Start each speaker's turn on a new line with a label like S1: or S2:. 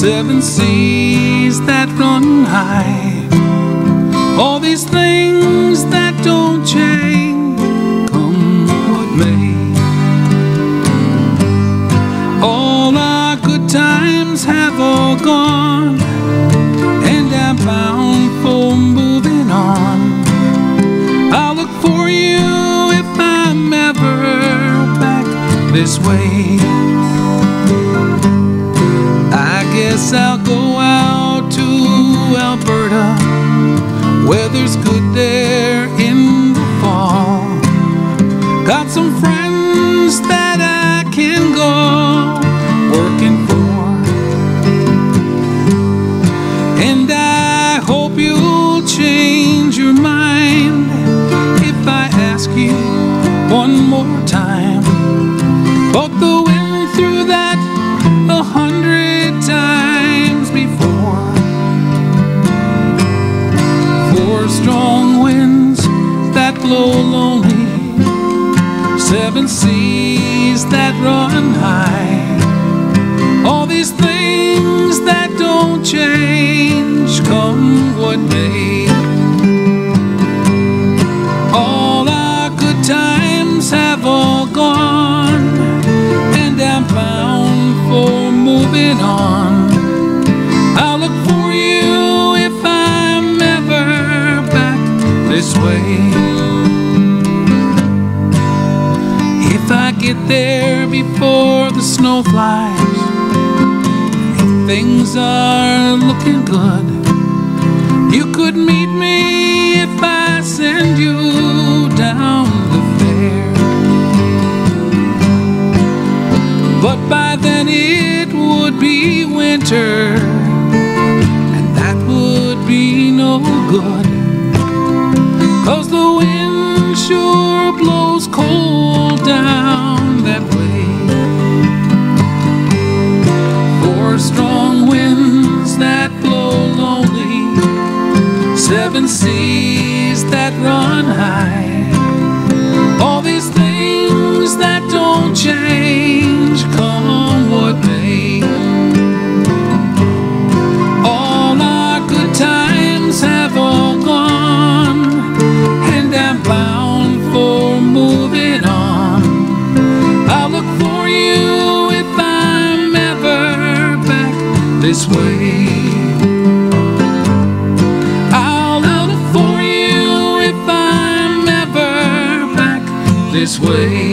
S1: seven seas that run high, all these things that don't change, come what may. All our good times have all gone, and I'm bound for moving on. I'll look for you if I'm ever back this way. I guess I'll go out to Alberta, weather's good there in the fall. Got some friends that I can go working for, and I hope you'll change your mind if I ask you one more time. But the wind through that 100 times before. Four strong winds that blow lonely, seven seas that run high, all these things that don't change, come what may. All our good times have all gone, and I'm bound for moving on. I'll look for you if I'm ever back this way. If I get there before the snow flies, if things are looking good, you could meet me if I send you down the fair. But by then it would be winter, and that would be no good, 'cause the wind sure blows cold down that way. Four strong winds that blow lonely, seven seas that run high, all these things that don't change, come what may. All our good times have all gone, and I'm bound for moving on. I'll look for you if I'm ever back this way. I'll look for you if I'm ever back this way.